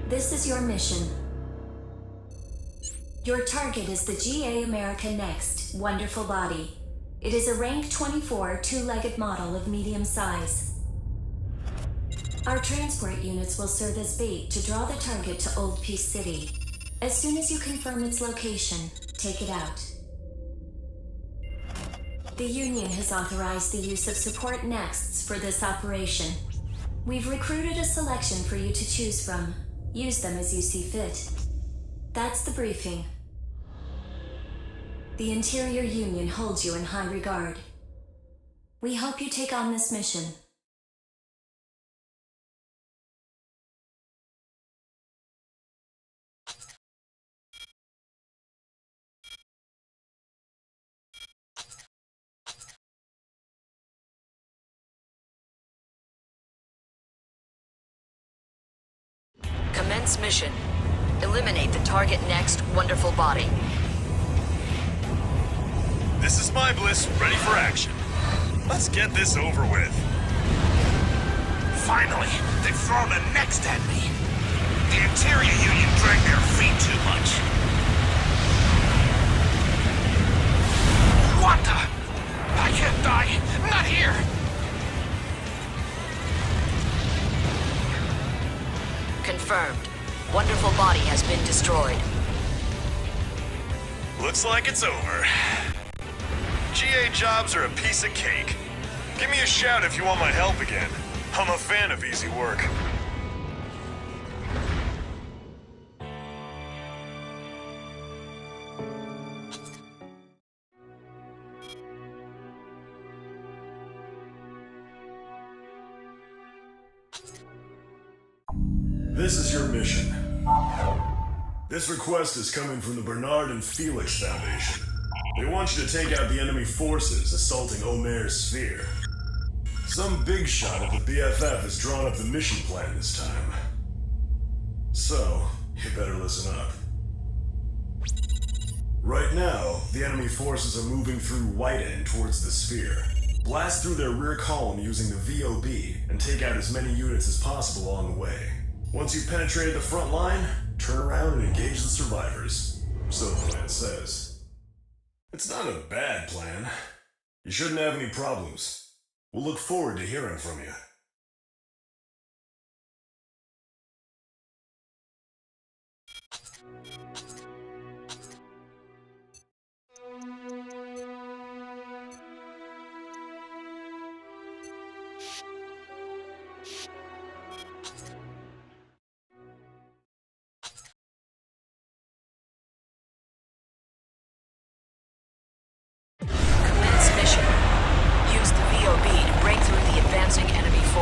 This is your mission. Your target is the GA America Next Wonderful Body. It is a rank 24 two-legged model of medium size. Our transport units will serve as bait to draw the target to Old Peace City. As soon as you confirm its location, take it out. The Union has authorized the use of support nexts for this operation. We've recruited a selection for you to choose from. Use them as you see fit. That's the briefing. The Interior Union holds you in high regard. We hope you take on this mission. Commence mission. Eliminate the target next wonderful body. This is my Bliss, ready for action. Let's get this over with. Finally, they've thrown a next at me. The Interior Union dragged their feet too much. What the? I can't die. Not here. Confirmed. Wonderful body has been destroyed. Looks like it's over. GA jobs are a piece of cake. Give me a shout if you want my help again. I'm a fan of easy work. This is your mission. This request is coming from the Bernard and Felix Foundation. They want you to take out the enemy forces assaulting Omer's sphere. Some big shot at the BFF has drawn up the mission plan this time. So, you better listen up. Right now, the enemy forces are moving through White End towards the sphere. Blast through their rear column using the VOB and take out as many units as possible along the way. Once you've penetrated the front line, turn around and engage the survivors. So the plan says. It's not a bad plan. You shouldn't have any problems. We'll look forward to hearing from you.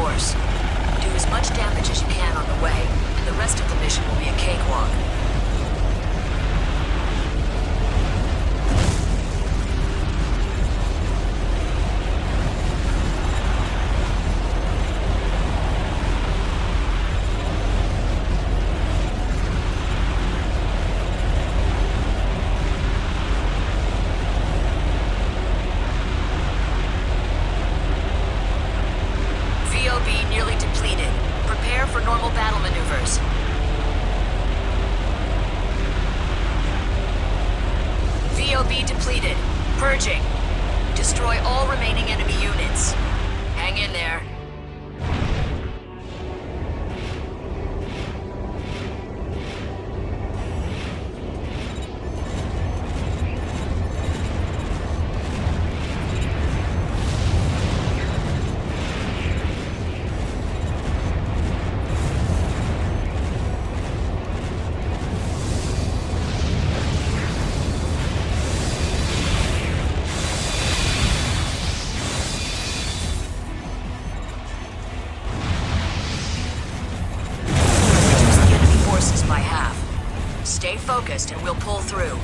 Do as much damage as you can on the way, and the rest of the mission will be a cakewalk. VOB depleted. Purging. Destroy all remaining enemy units. Hang in there. Stay focused and we'll pull through.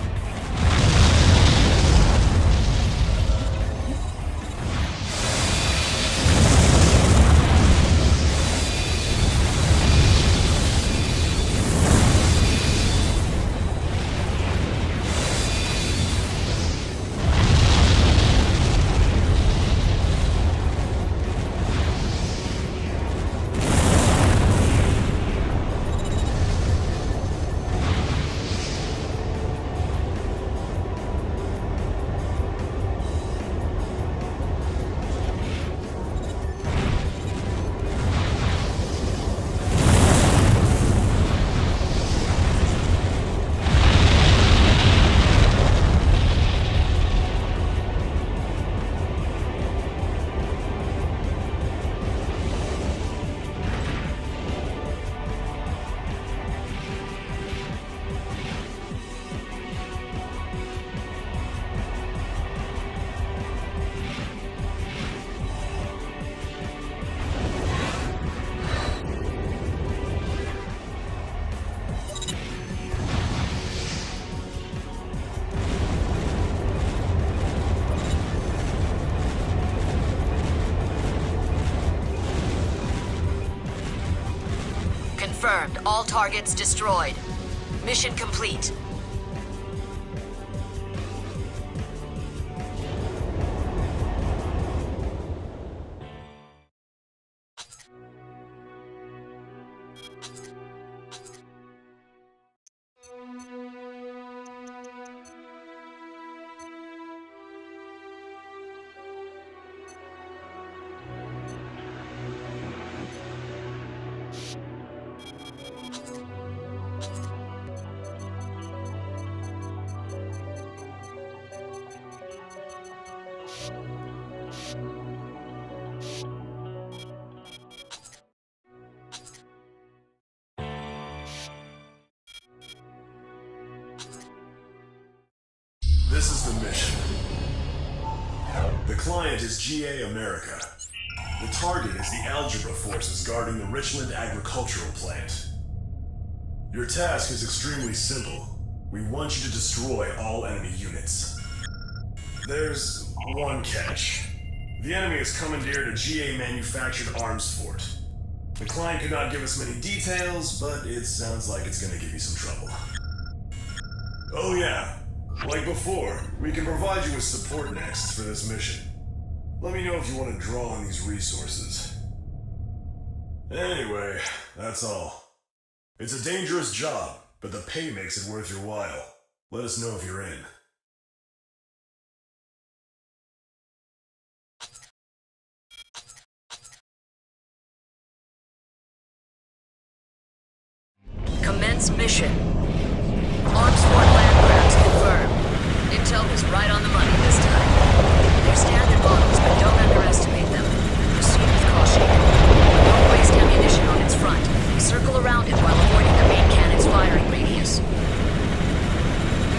Confirmed. All targets destroyed. Mission complete. This is the mission. The client is GA America. The target is the Algebra forces guarding the Richland agricultural plant. Your task is extremely simple. We want you to destroy all enemy units. There's one catch. The enemy has commandeered a GA-manufactured arms fort. The client could not give us many details, but it sounds like it's gonna give you some trouble. Oh yeah, like before, we can provide you with support next for this mission. Let me know if you want to draw on these resources. Anyway, that's all. It's a dangerous job, but the pay makes it worth your while. Let us know if you're in. Commence mission. Arms Fort land grabs confirmed. Intel was right on the money this time. They're standard models, but don't underestimate them. Proceed with caution. Don't waste ammunition on its front. Circle around it while avoiding the main cannon's firing radius.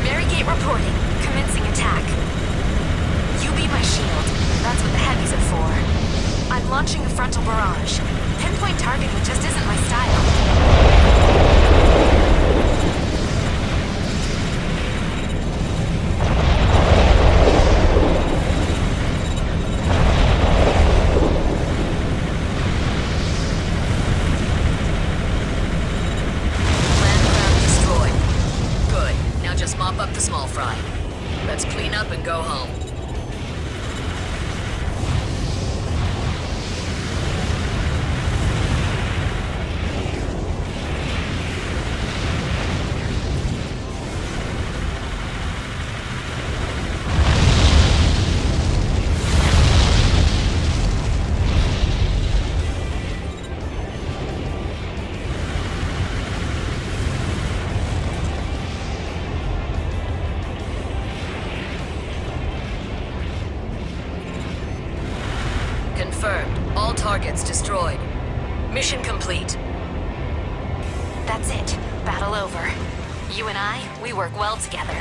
Marygate reporting. Commencing attack. You be my shield. That's what the heavies are for. I'm launching a frontal barrage. Pinpoint targeting just isn't my style. Mop up the small fry. Let's clean up and go home. targets destroyed. Mission complete. That's it. Battle over. You and I, we work well together.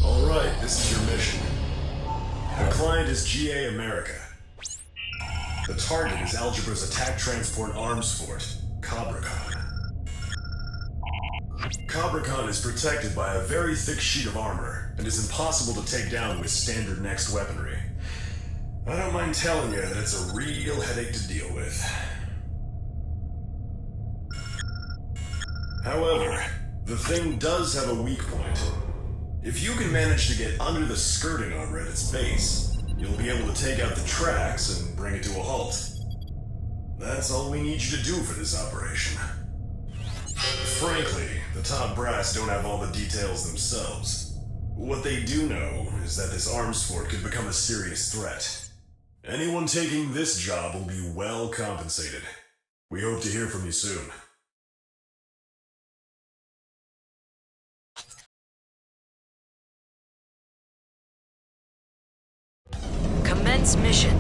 Alright, this is your mission. The client is GA America. The target is Algebra's attack transport arms fort, CobraCon. CobraCon is protected by a very thick sheet of armor and is impossible to take down with standard next weaponry. I don't mind telling you that it's a real headache to deal with. However, the thing does have a weak point. If you can manage to get under the skirting armor at its base, you'll be able to take out the tracks and bring it to a halt. That's all we need you to do for this operation. Frankly, the top brass don't have all the details themselves. What they do know is that this arms fort could become a serious threat. Anyone taking this job will be well compensated. We hope to hear from you soon. Commence mission.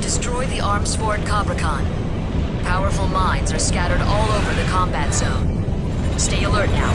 Destroy the arms fort CobraCon. Powerful mines are scattered all over the combat zone. Stay alert now.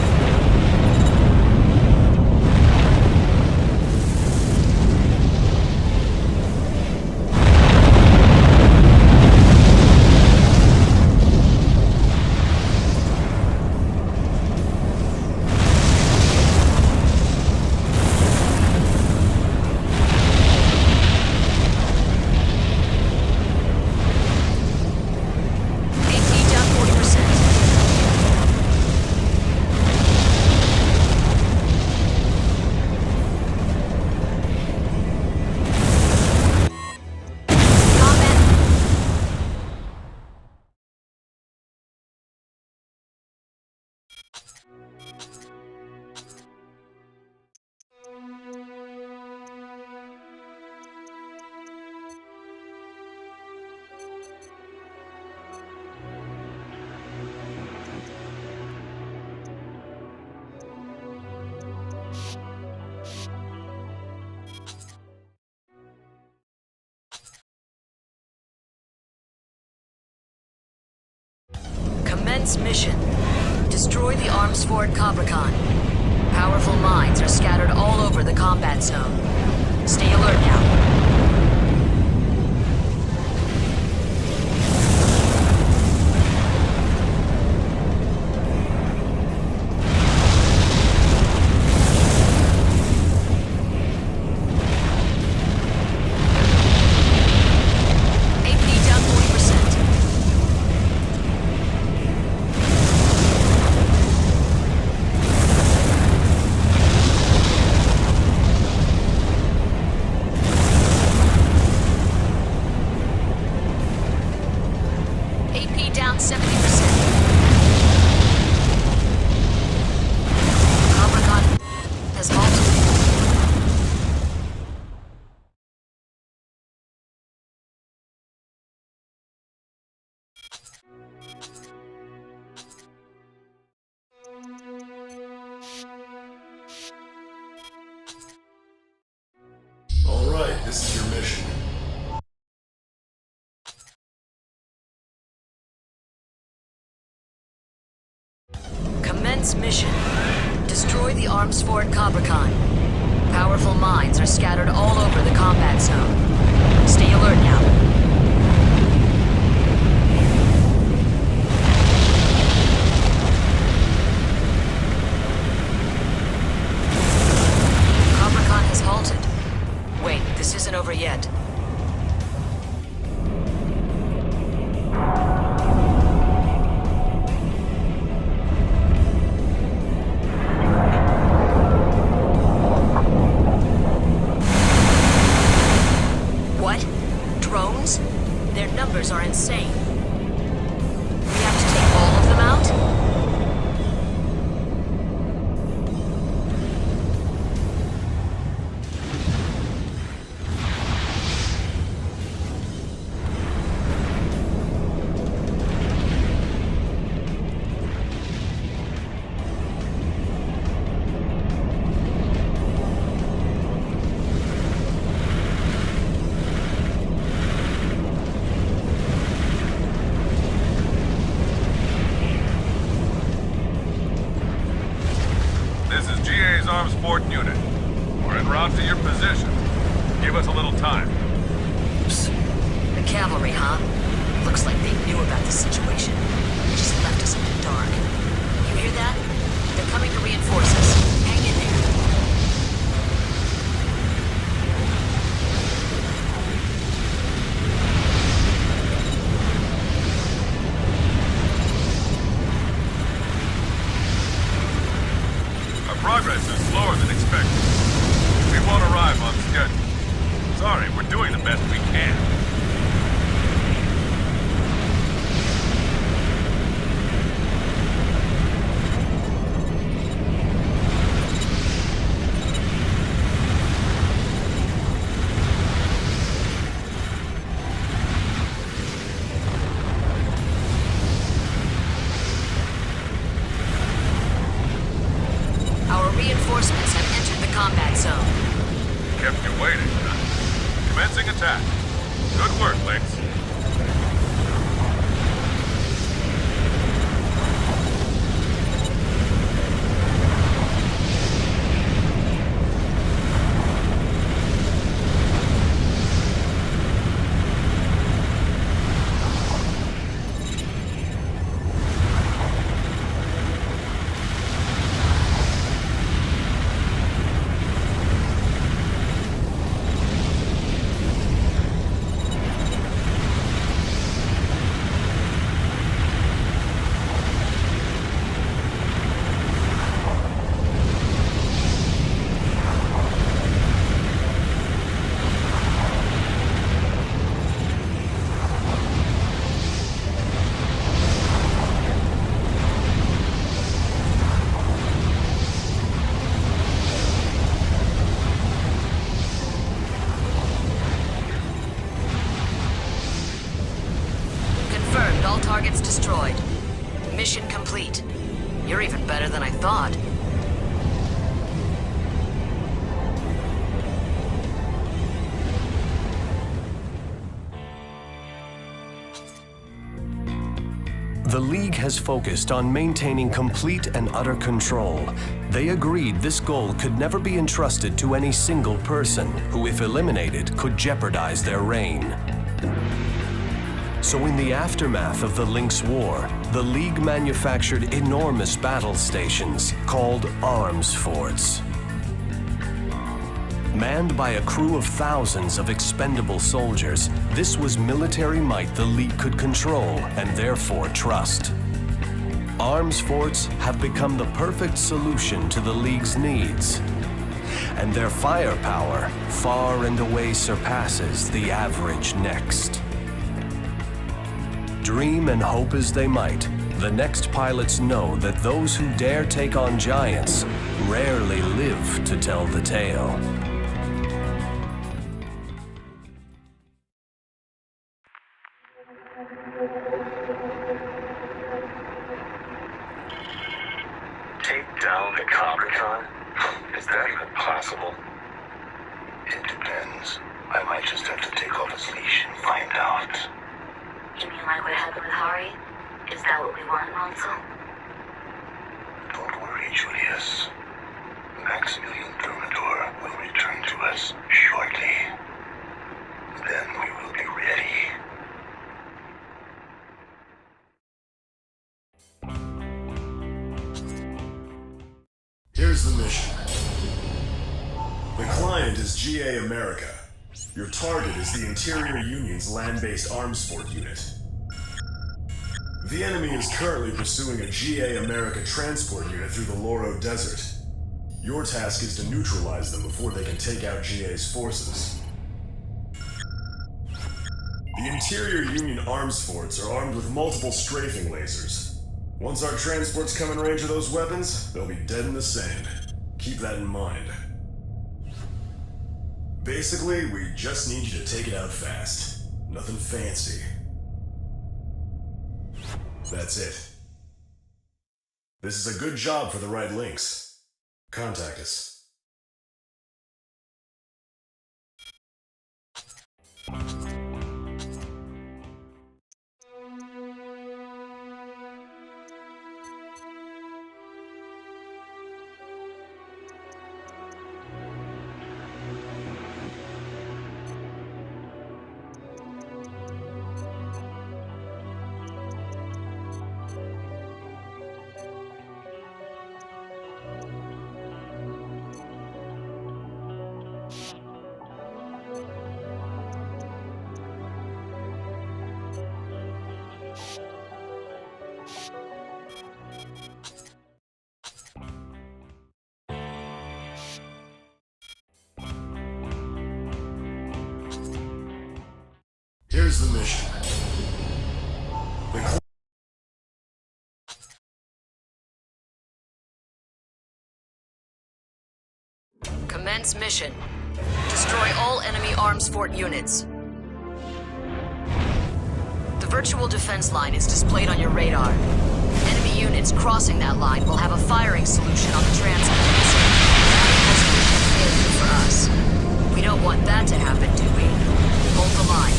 Commence mission. Destroy the arms fort CobraCon. Powerful mines are scattered all over the combat zone. Stay alert now. Down 70%. CobraCon has halted. All right, this is your mission. Commence mission. Destroy the arms fort CobraCon. Powerful mines are scattered all over the combat zone. Stay alert now. CobraCon has halted. Wait, this isn't over yet. Enterprise Arms Fort unit. We're en route to your position. Give us a little time. The cavalry, huh? Looks like they knew about the situation. They just left us in the dark. You hear that? They're coming to reinforce us. Hang in there. Our progress is slower than expected. We won't arrive on schedule. Sorry, we're doing the best we can. Our reinforcements have entered the combat zone. Kept you waiting, huh? Commencing attack. Good work, Lynx. Confirmed, all targets destroyed. Mission complete. You're even better than I thought. The League has focused on maintaining complete and utter control. They agreed this goal could never be entrusted to any single person, who, if eliminated, could jeopardize their reign. So in the aftermath of the Lynx War, the League manufactured enormous battle stations called arms forts. Manned by a crew of thousands of expendable soldiers, this was military might the League could control and therefore trust. Arms forts have become the perfect solution to the League's needs, and their firepower far and away surpasses the average Next. Dream and hope as they might, the Next pilots know that those who dare take on giants rarely live to tell the tale. Take down the Cobra? Is that even possible? It depends. I might just have to take off his leash and find out. You mean like what happened with Hari? Is that what we want, Ronso? Don't worry, Julius. Maximilian Thermidor will return to us shortly. Then we will be ready. Here's the mission. The client is GA America. Your target is the Interior Union's land-based arms fort unit. The enemy is currently pursuing a GA America transport unit through the Loro Desert. Your task is to neutralize them before they can take out GA's forces. The Interior Union arms forts are armed with multiple strafing lasers. Once our transports come in range of those weapons, they'll be dead in the sand. Keep that in mind. Basically, we just need you to take it out fast. Nothing fancy. That's it. This is a good job for the right links. Contact us. Here's the mission. The Commence mission. Destroy all enemy arms fort units. The virtual defense line is displayed on your radar. Enemy units crossing that line will have a firing solution on the transports. That equals mission failure for us. We don't want that to happen, do we? Hold the line.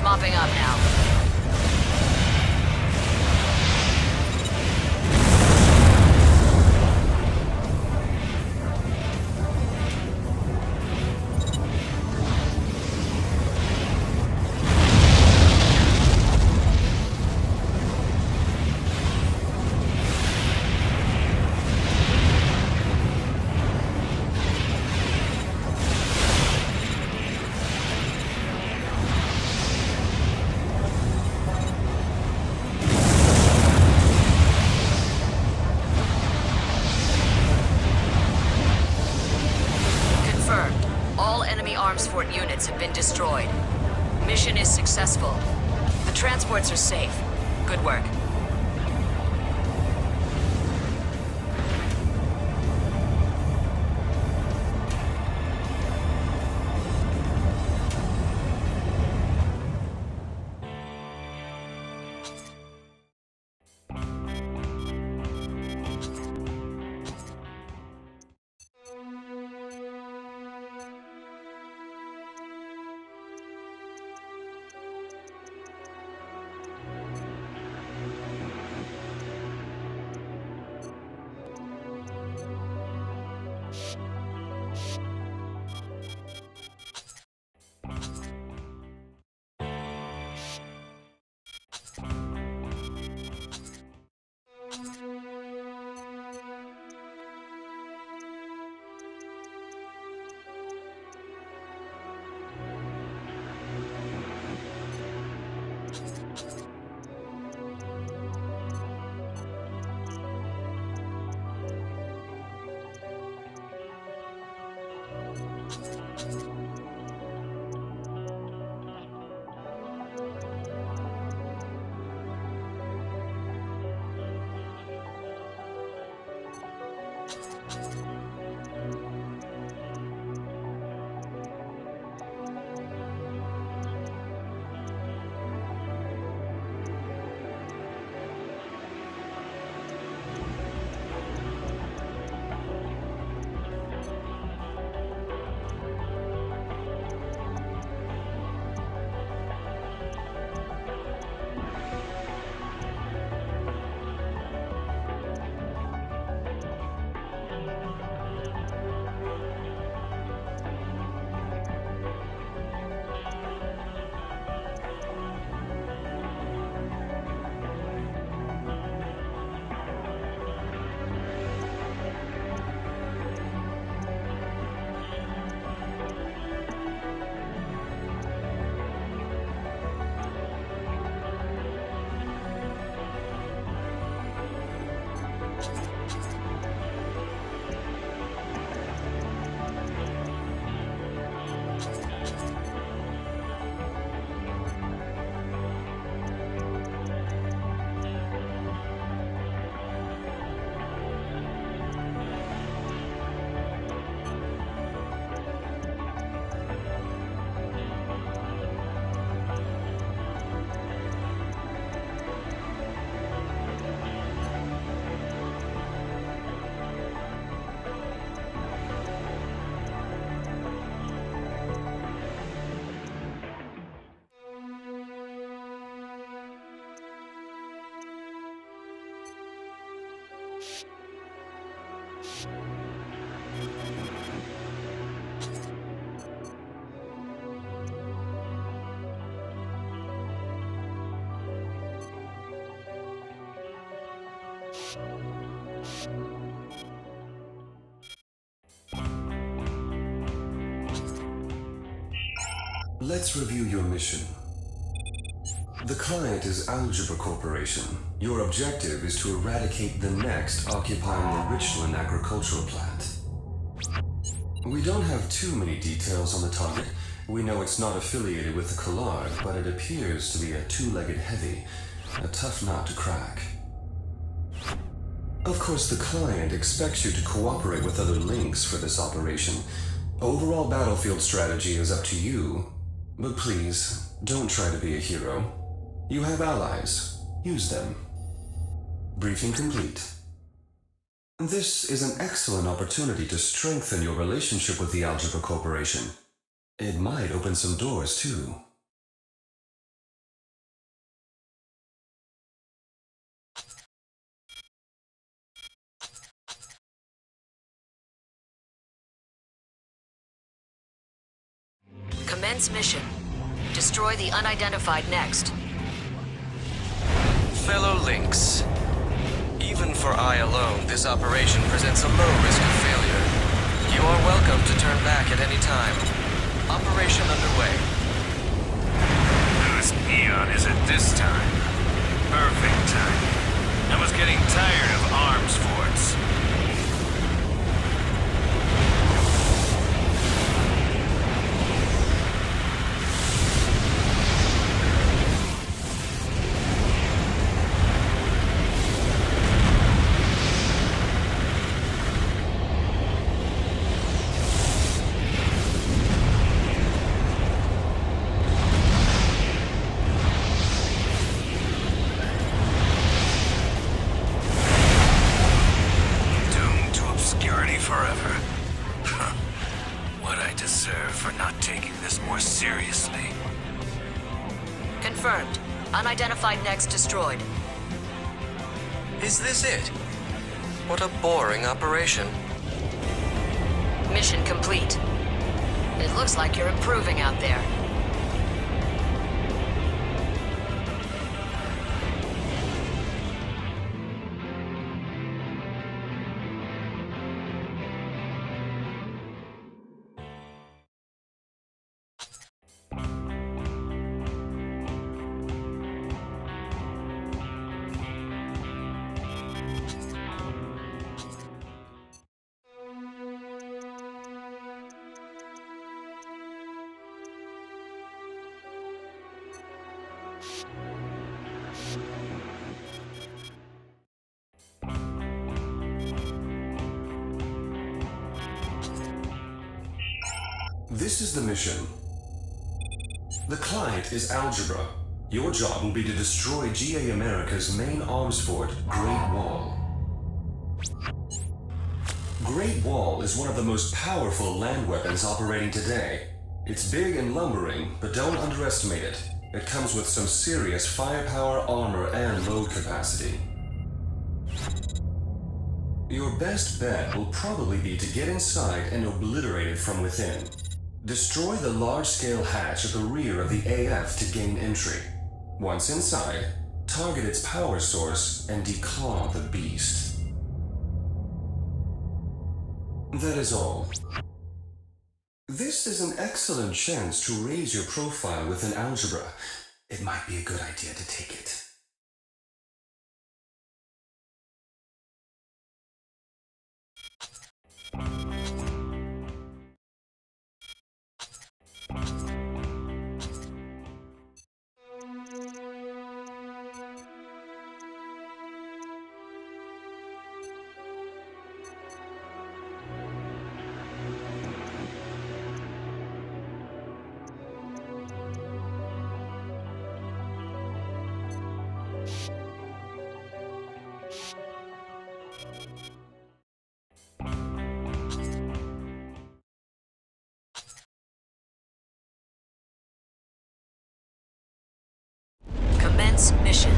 Mopping up now. Arms fort units have been destroyed. Mission is successful. The transports are safe. Good work. Let's review your mission. The client is Algebra Corporation. Your objective is to eradicate the next occupying the Richland agricultural plant. We don't have too many details on the target. We know it's not affiliated with the Collard, but it appears to be a two-legged heavy, a tough nut to crack. Of course, the client expects you to cooperate with other links for this operation. Overall battlefield strategy is up to you, but please, don't try to be a hero. You have allies. Use them. Briefing complete. This is an excellent opportunity to strengthen your relationship with the Algebra Corporation. It might open some doors, too. Commence mission. Destroy the unidentified next. Fellow Lynx, even for I alone, this operation presents a low risk of failure. You are welcome to turn back at any time. Operation underway. Whose eon is it this time? Perfect time. I was getting tired of arms forts. Forever. What I deserve for not taking this more seriously. Confirmed. Unidentified next destroyed. Is this it? What a boring operation. Mission complete. It looks like you're improving out there. This is the mission. The client is Algebra. Your job will be to destroy GA America's main arms fort, Great Wall. Great Wall is one of the most powerful land weapons operating today. It's big and lumbering, but don't underestimate it. It comes with some serious firepower, armor, and load capacity. Your best bet will probably be to get inside and obliterate it from within. Destroy the large-scale hatch at the rear of the AF to gain entry. Once inside, target its power source and declaw the beast. That is all. This is an excellent chance to raise your profile within Algebra. It might be a good idea to take it. Commence mission.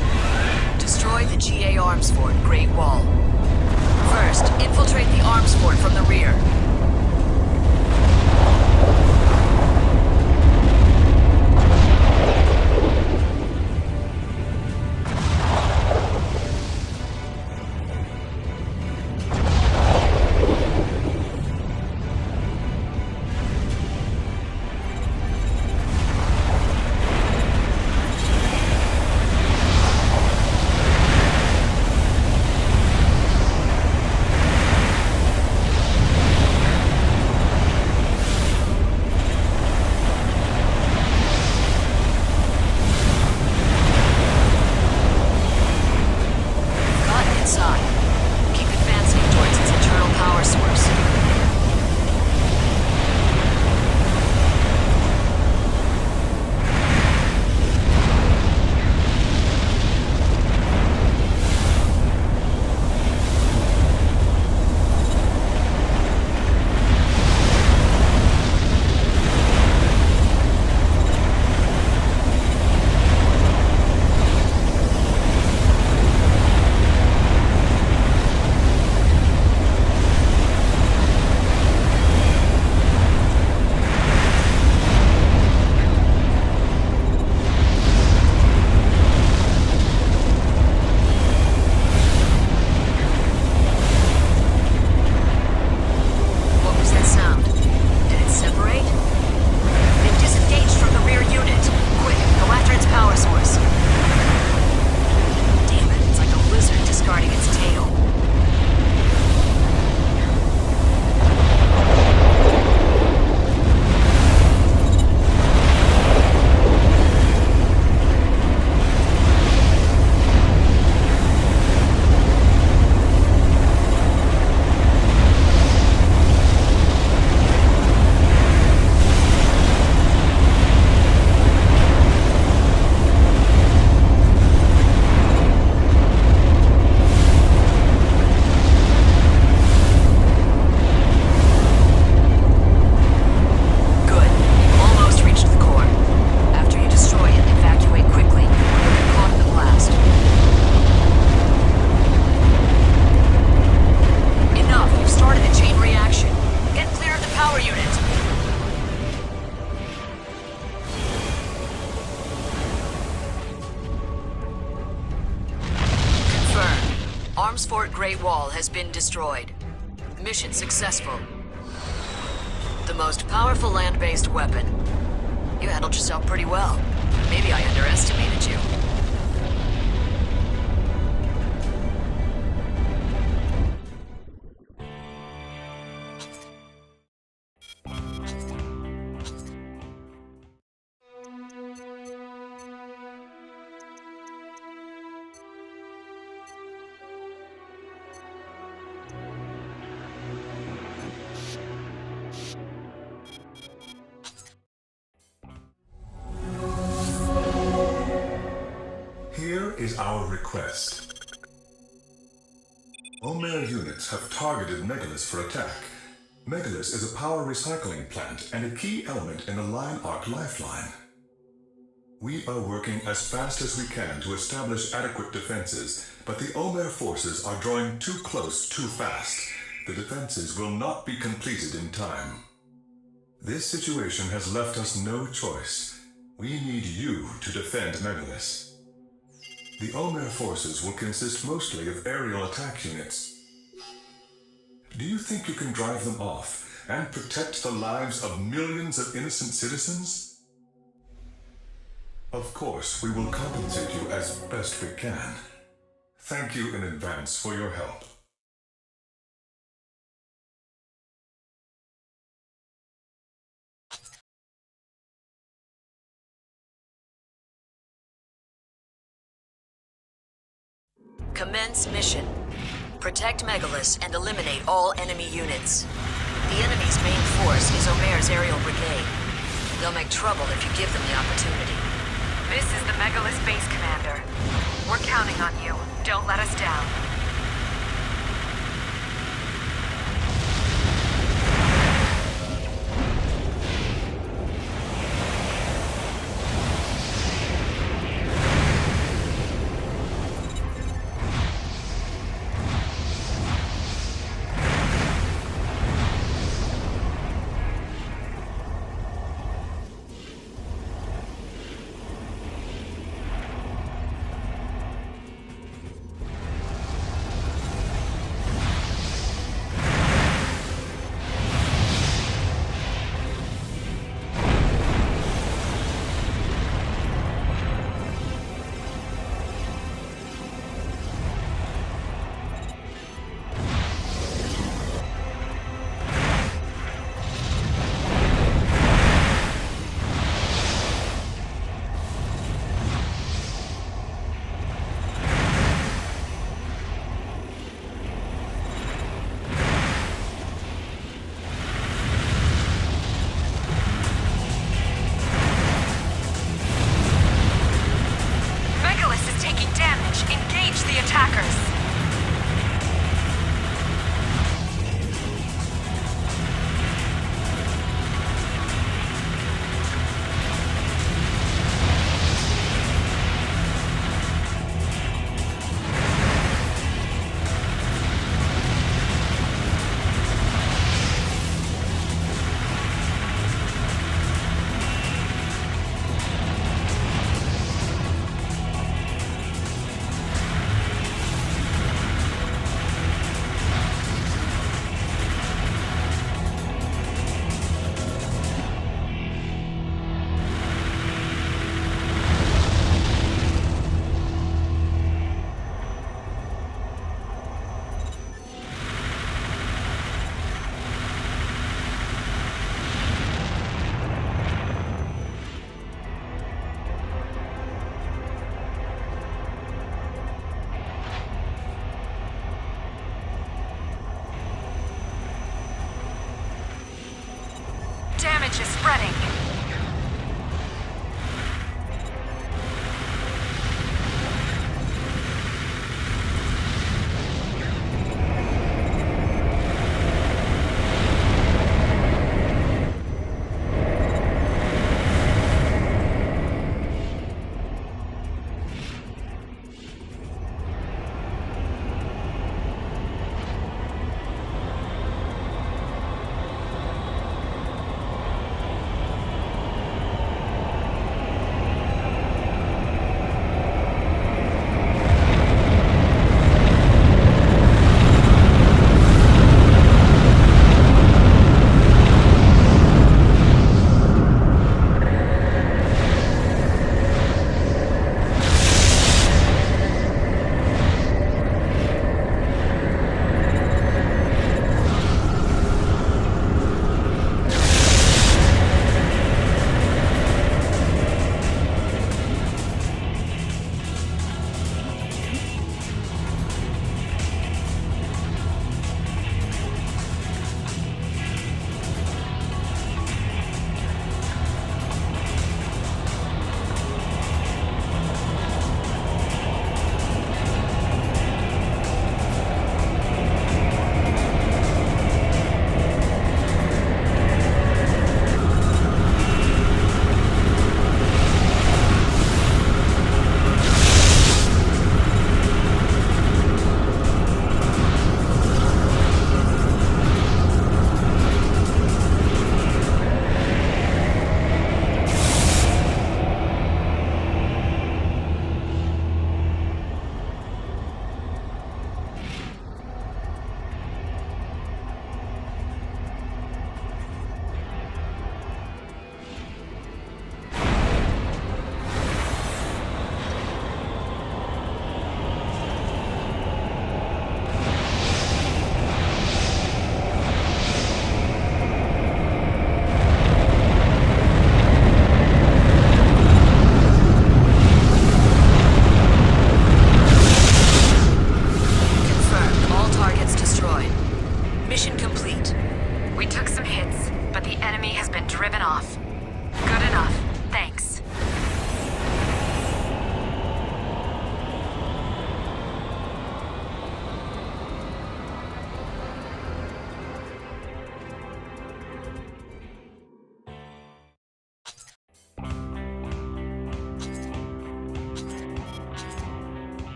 Destroy the GA Arms Fort, Great Wall. First, infiltrate the arms fort from the rear. Arms Fort Great Wall has been destroyed. Mission successful. The most powerful land-based weapon. You handled yourself pretty well. Maybe I underestimated you. Here is our request. Omer units have targeted Megalus for attack. Megalus is a power recycling plant and a key element in the Line Arc lifeline. We are working as fast as we can to establish adequate defenses, but the Omer forces are drawing too close too fast. The defenses will not be completed in time. This situation has left us no choice. We need you to defend Megalus. The Omer forces will consist mostly of aerial attack units. Do you think you can drive them off and protect the lives of millions of innocent citizens? Of course, we will compensate you as best we can. Thank you in advance for your help. Commence mission. Protect Megalus and eliminate all enemy units. The enemy's main force is Omer's aerial brigade. They'll make trouble if you give them the opportunity. This is the Megalus base commander. We're counting on you. Don't let us down. Damage is spreading.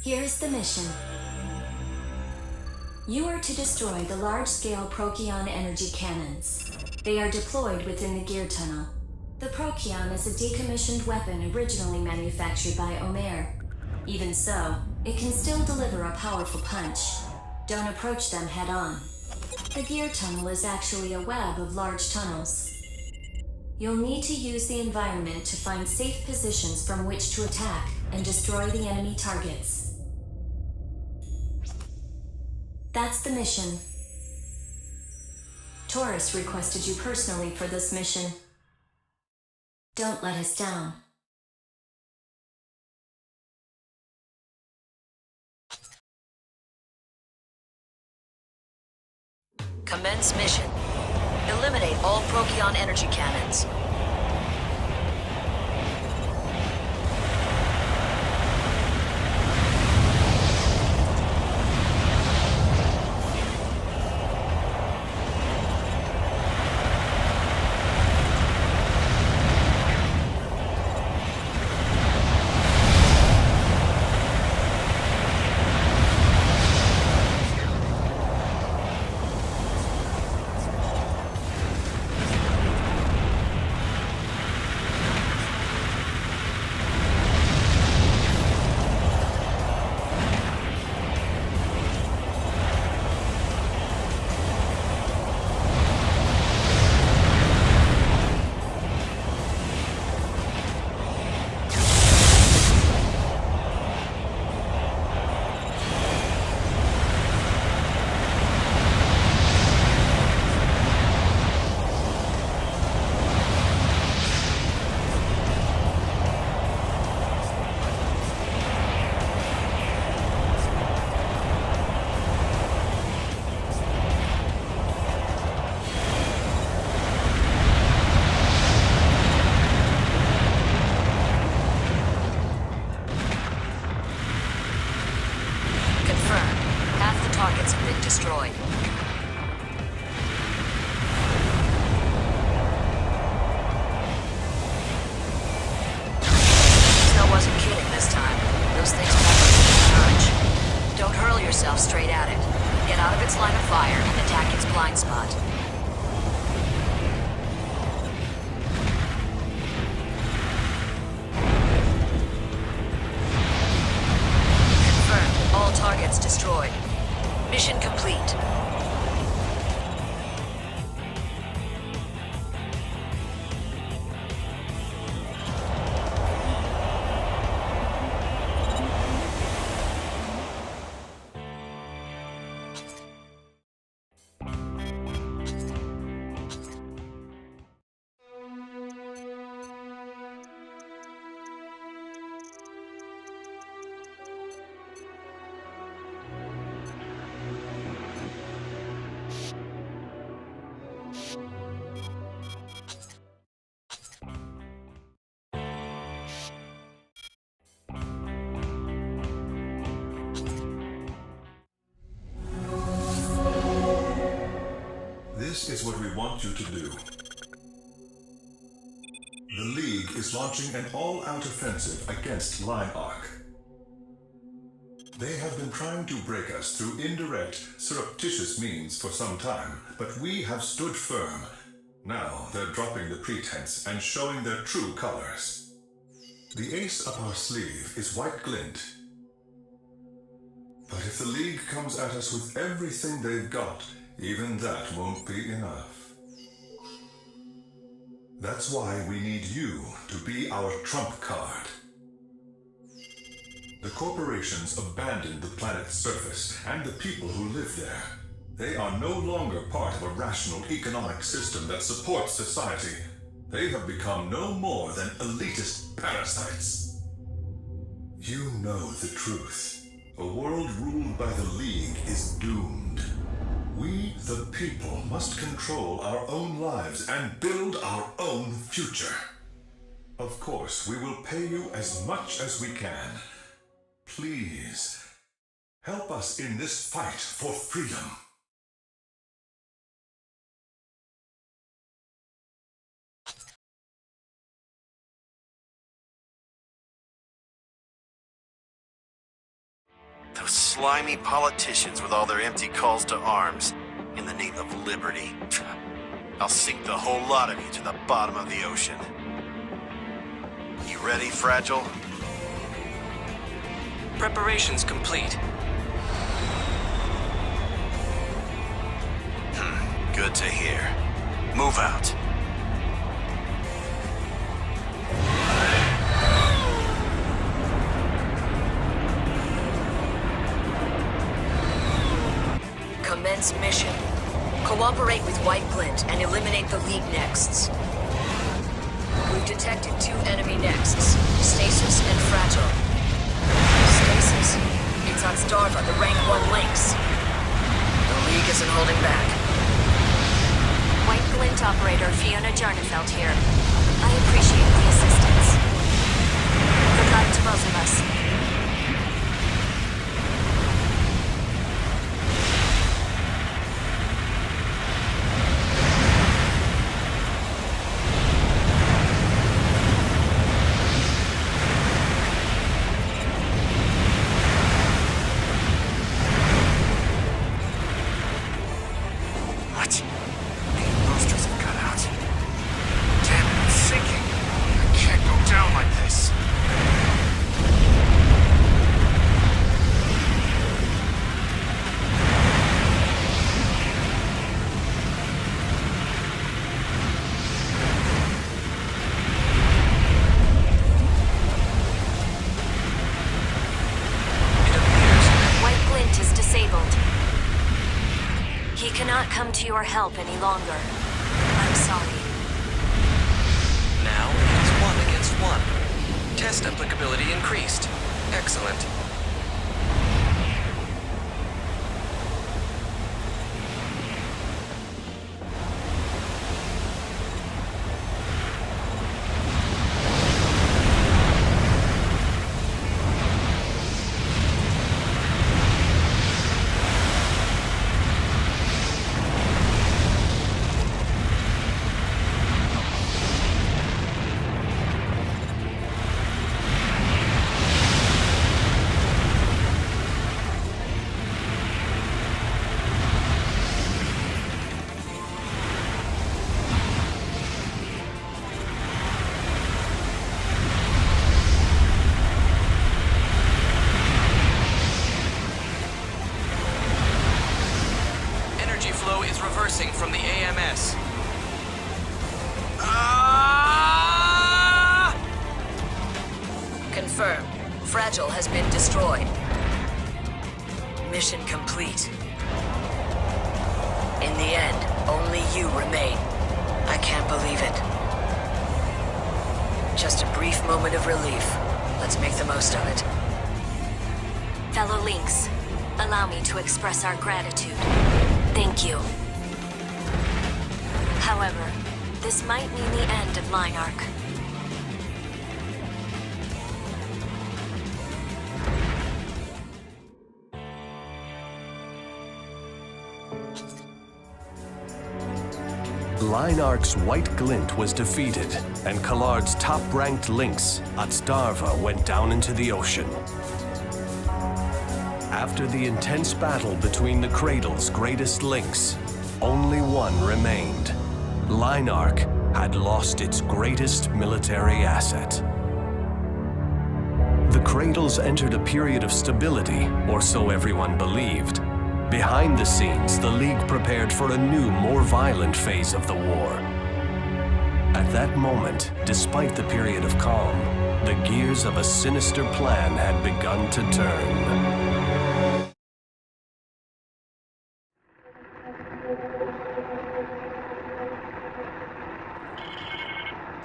Here's the mission. You are to destroy the large-scale Procyon energy cannons. They are deployed within the gear tunnel. The Procyon is a decommissioned weapon originally manufactured by Omer. Even so, it can still deliver a powerful punch. Don't approach them head-on. The gear tunnel is actually a web of large tunnels. You'll need to use the environment to find safe positions from which to attack and destroy the enemy targets. That's the mission. Taurus requested you personally for this mission. Don't let us down. Commence mission. Eliminate all Procyon energy cannons. Destroyed. Snow wasn't kidding this time. Those things pack a punch. Don't hurl yourself straight at it. Get out of its line of fire and attack its blind spot. Confirmed. All targets destroyed. Mission complete. This is what we want you to do. The League is launching an all-out offensive against Line Arc. They have been trying to break us through indirect, surreptitious means for some time, but we have stood firm. Now they're dropping the pretense and showing their true colors. The ace up our sleeve is White Glint. But if the League comes at us with everything they've got, even that won't be enough. That's why we need you to be our trump card. The corporations abandoned the planet's surface and the people who live there. They are no longer part of a rational economic system that supports society. They have become no more than elitist parasites. You know the truth. A world ruled by the League is doomed. We, the people, must control our own lives and build our own future. Of course, we will pay you as much as we can. Please, help us in this fight for freedom. Those slimy politicians with all their empty calls to arms in the name of liberty. I'll sink the whole lot of you to the bottom of the ocean. You ready, Fragile? Preparations complete. Good to hear. Move out. Commence mission. Cooperate with White Glint and eliminate the League Nexts. We've detected 2 enemy Nexts, Stasis and Fragile. Stasis? It's on Starva, the rank 1 Lynx. The League isn't holding back. White Glint operator Fiona Jarnefeld here. I appreciate the assistance. Good luck to both of us. Come to your help any longer. I'm sorry. Now it's 1 against 1. Test applicability increased. Excellent. From the AMS. Confirmed. Fragile has been destroyed. Mission complete. In the end, only you remain. I can't believe it. Just a brief moment of relief. Let's make the most of it. Fellow Lynx, allow me to express our gratitude. Thank you. However, this might mean the end of Linarch. Linarch's White Glint was defeated, and Kallard's top-ranked Lynx, Starva, went down into the ocean. After the intense battle between the Cradle's greatest Lynx, only one remained. Linarch had lost its greatest military asset. The Cradles entered a period of stability, or so everyone believed. Behind the scenes, the League prepared for a new, more violent phase of the war. At that moment, despite the period of calm, The gears of a sinister plan had begun to turn.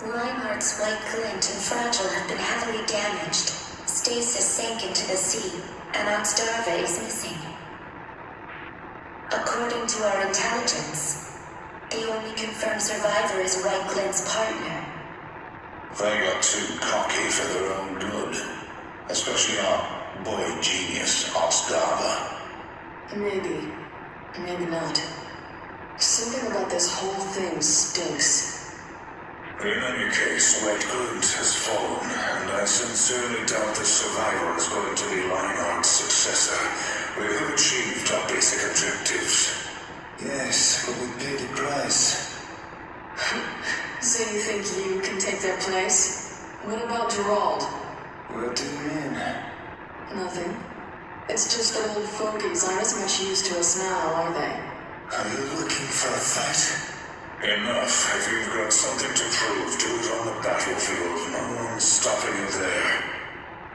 Reinhardt's white glint and fragile have been heavily damaged. Stasis sank into the sea, and Amstarve is missing. According to our intelligence, the only confirmed survivor is White Glint's partner. They got too cocky for their own good. Especially our boy genius, Ostava. Maybe. Maybe not. Something about this whole thing stinks. In any case, White Glint has fallen, and I sincerely doubt the survivor is going to be Lionheart's successor. We have achieved our basic objectives. Yes, but we paid the price. So you think you can take their place? What about Gerald? What do you mean? Nothing. It's just that old fogies aren't as much use to us now, are they? Are you looking for a fight? Enough. If you've got something to prove, do it on the battlefield. No one's stopping you there.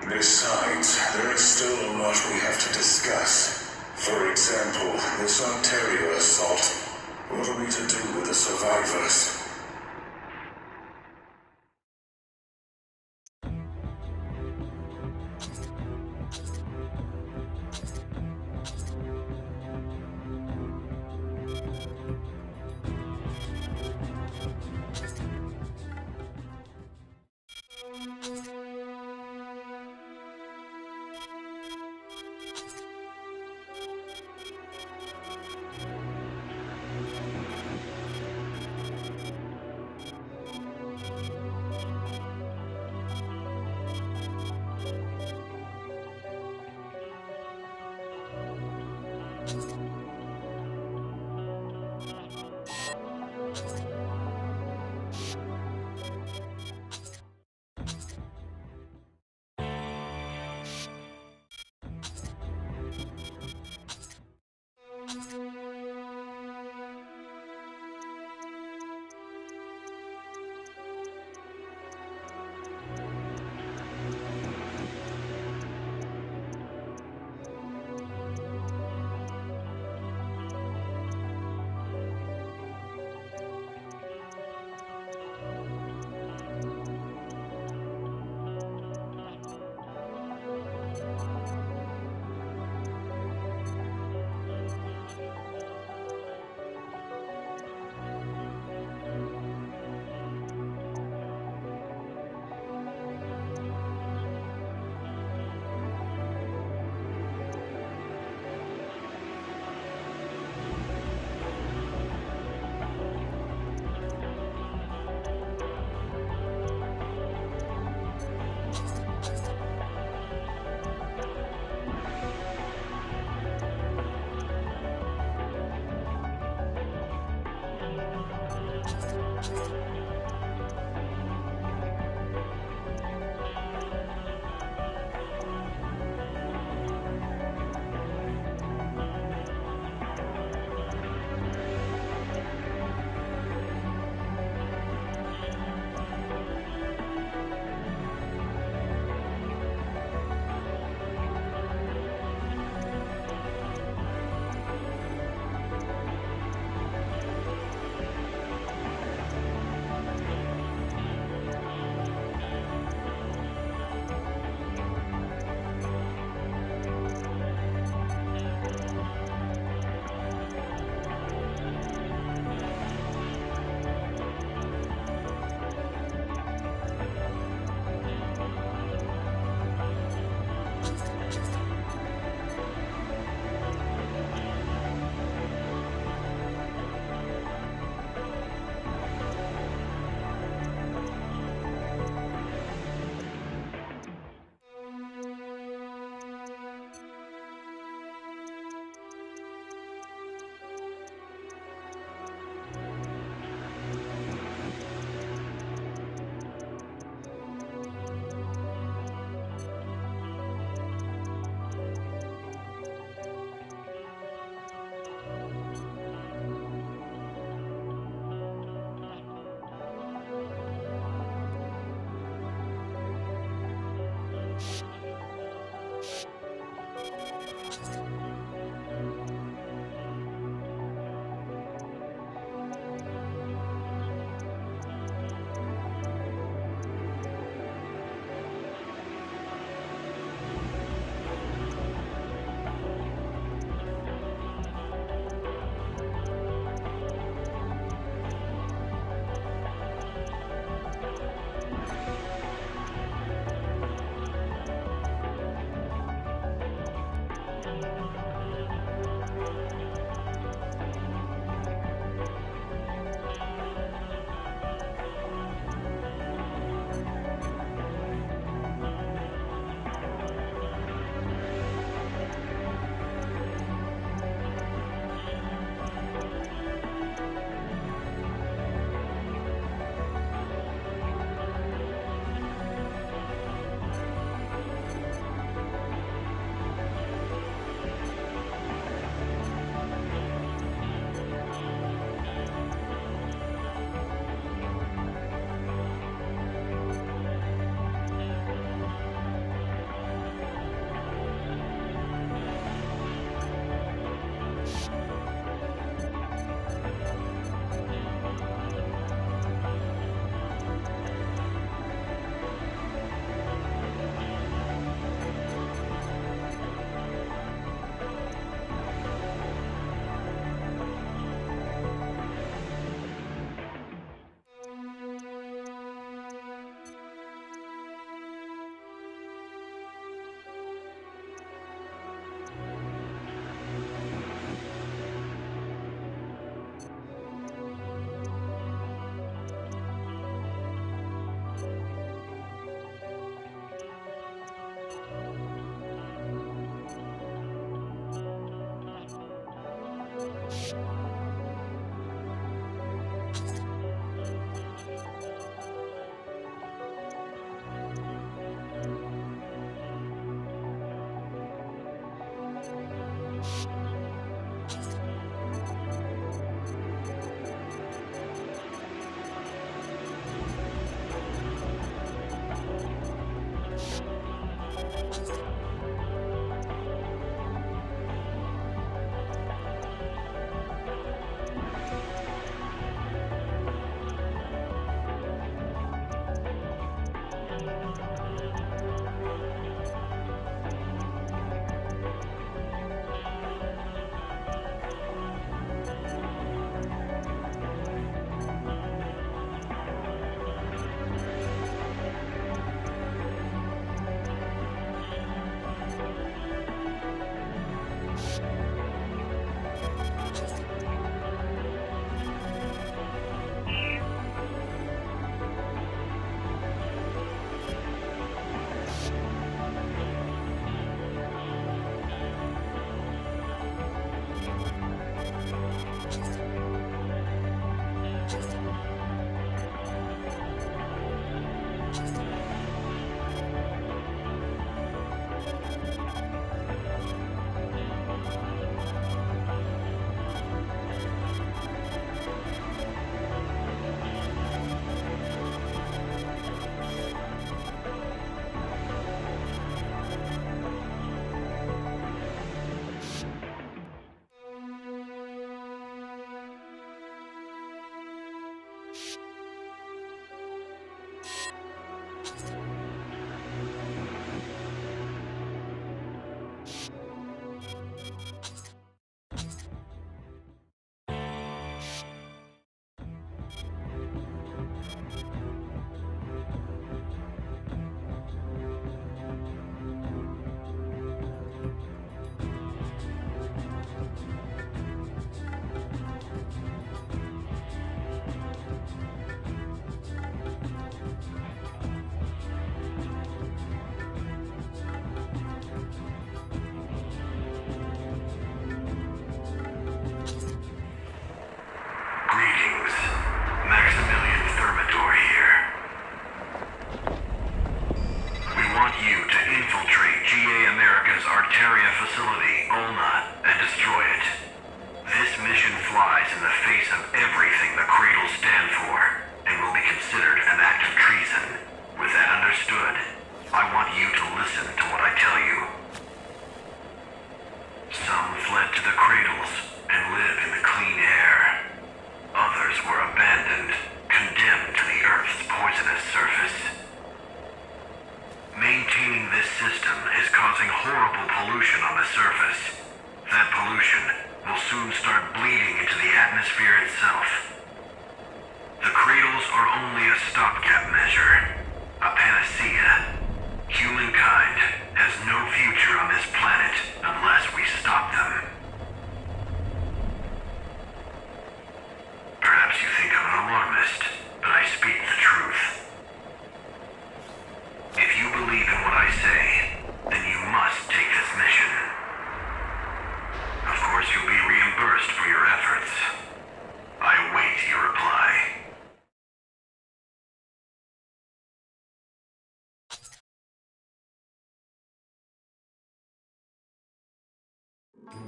Besides, there is still a lot we have to discuss. For example, this Ontario assault. What are we to do with the survivors?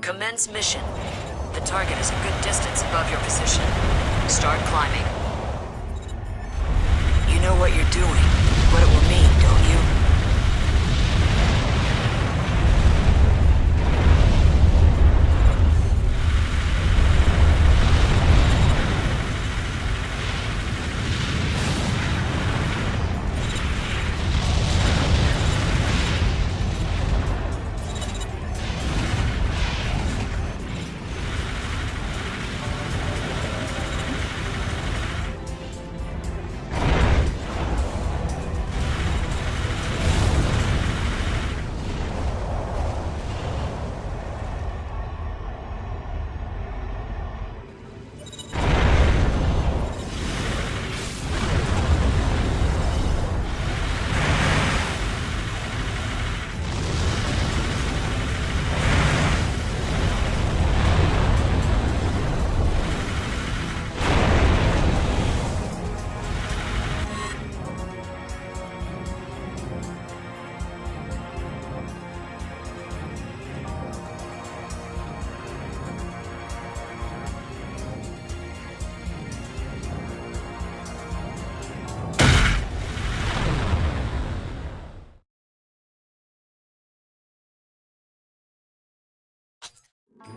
Commence mission. The target is a good distance above your position. Start climbing. You know what you're doing, what it will mean, don't you?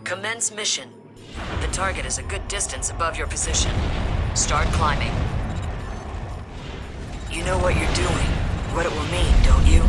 Commence mission. The target is a good distance above your position. Start climbing. You know what you're doing, what it will mean, don't you?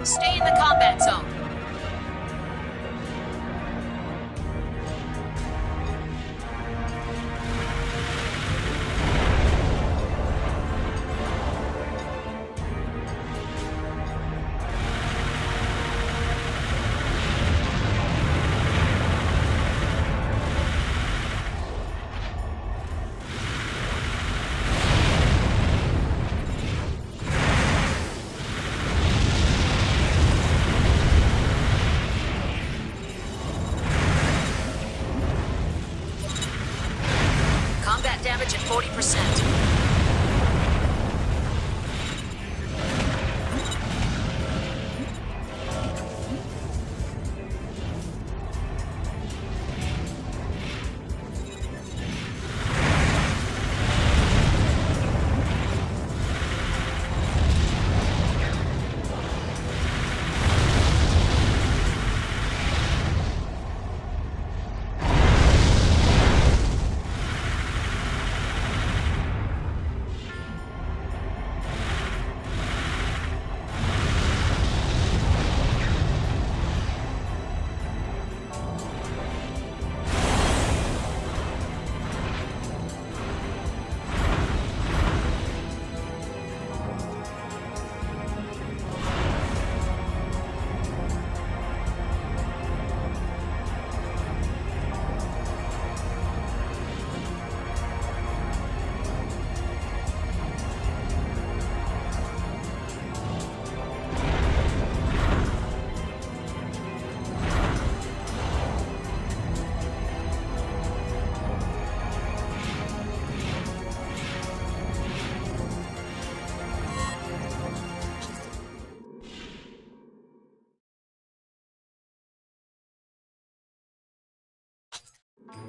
Stay in the combat zone. Damage at 40%.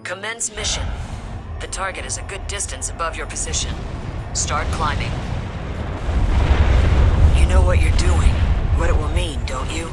Commence mission. The target is a good distance above your position. Start climbing. You know what you're doing, what it will mean, don't you?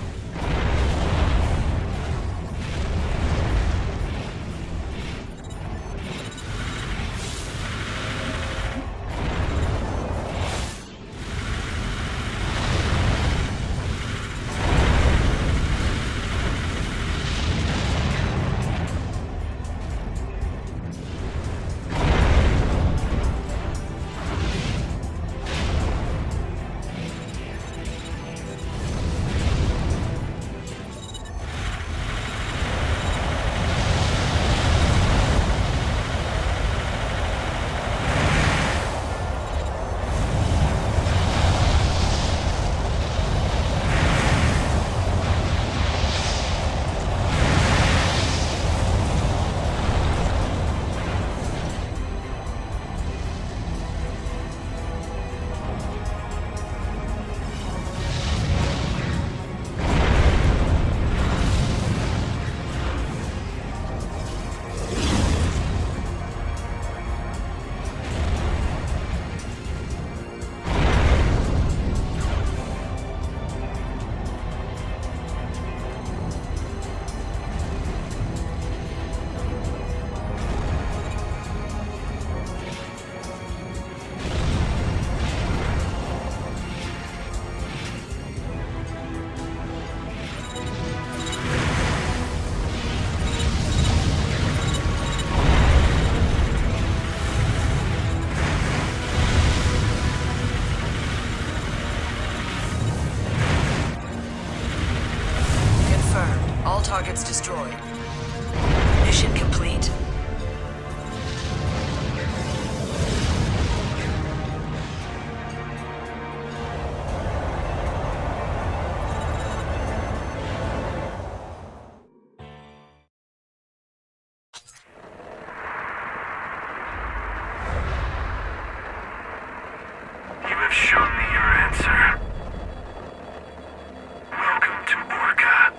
targets destroyed. Mission complete. You have shown me your answer. Welcome to Orca.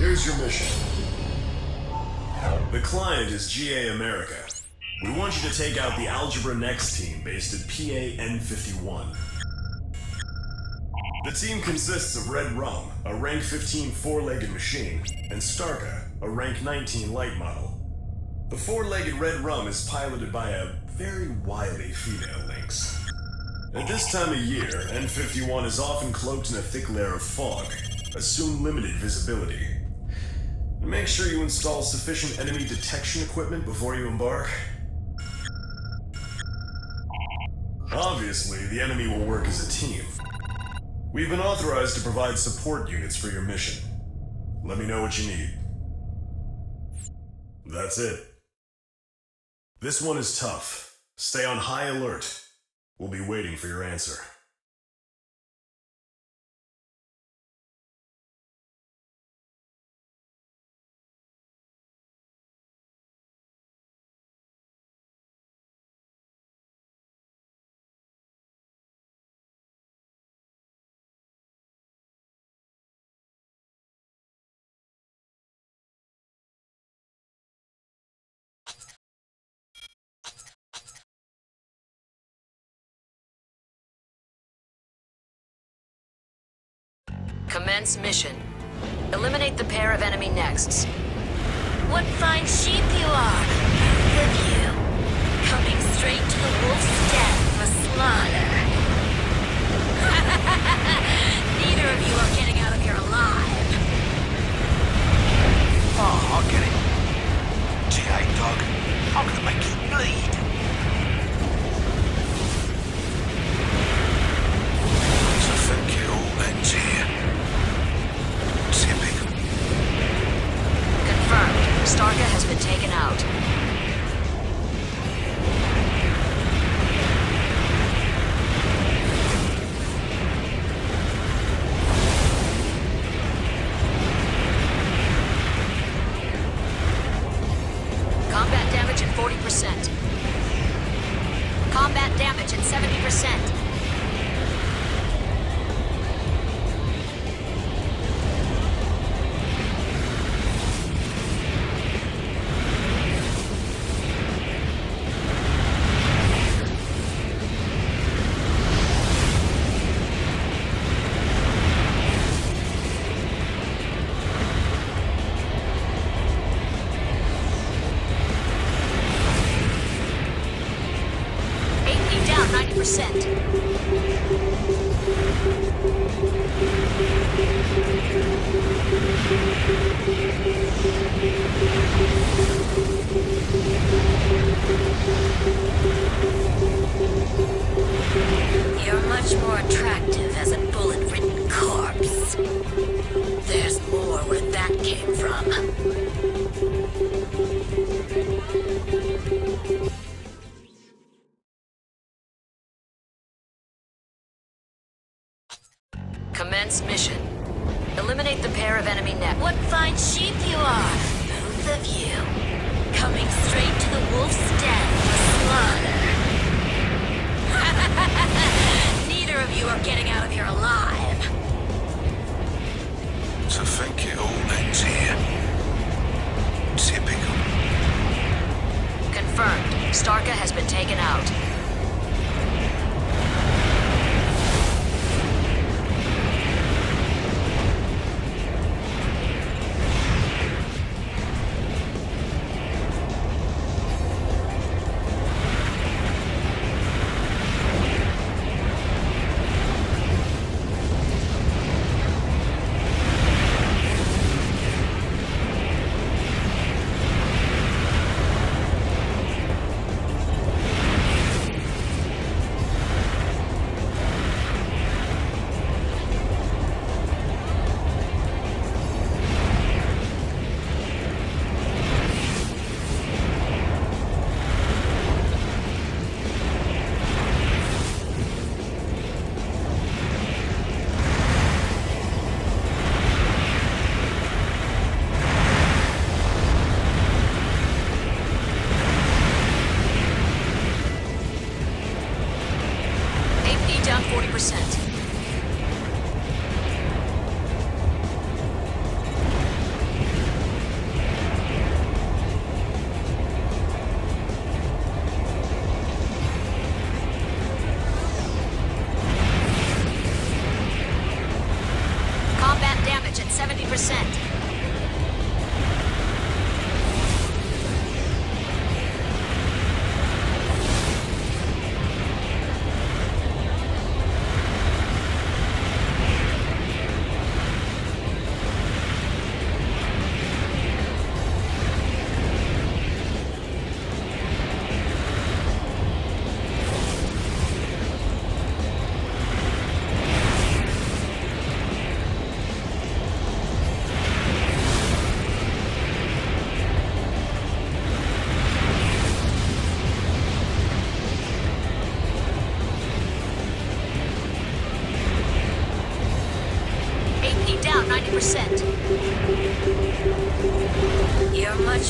Here's your mission. The client is GA America. We want you to take out the Algebra Next team based at PA-N51. The team consists of Red Rum, a rank 15 four-legged machine, and Starka, a rank 19 light model. The four-legged Red Rum is piloted by a very wily female lynx. At this time of year, N51 is often cloaked in a thick layer of fog, assume limited visibility. Make sure you install sufficient enemy detection equipment before you embark. Obviously, the enemy will work as a team. We've been authorized to provide support units for your mission. Let me know what you need. That's it. This one is tough. Stay on high alert. We'll be waiting for your answer. Commence mission. Eliminate the pair of enemy nexts. What fine sheep you are, both of you. Coming straight to the wolf's den for slaughter. Neither of you are getting out of here alive. Oh, I get it. GA dog, I'm gonna make you bleed. So think it all ends here. Typical. Confirmed. Starka has been taken out. Combat damage at 40%. Combat damage at 70%. Down 90%. You're much more attractive as a bullet-ridden corpse. There's more where that came from. Commence mission. Eliminate the pair of enemy nexts. What fine sheep you are, both of you. Coming straight to the wolf's den for slaughter. Neither of you are getting out of here alive. So think it all ends here. Typical. Confirmed. Starka has been taken out.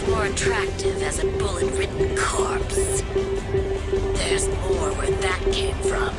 much more attractive as a bullet-ridden corpse. There's more where that came from.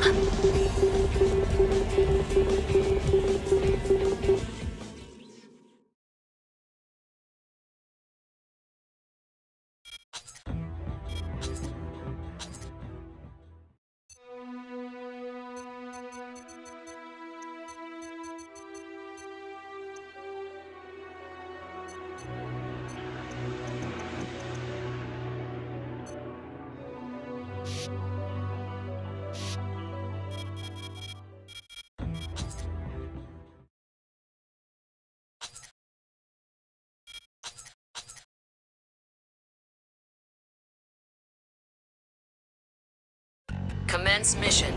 Commence mission.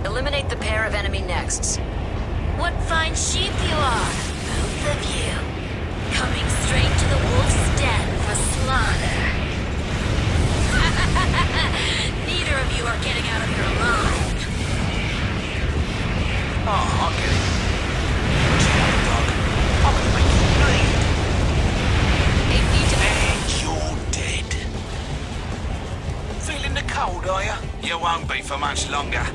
Eliminate the pair of enemy nexts. What fine sheep you are, both of you. Coming straight to the wolf's den for slaughter. Neither of you are getting out of here alive. Oh, I'll get it. G.I. dog. I'm gonna make you bleed. And you're dead. Feeling the cold, are you? You won't be for much longer.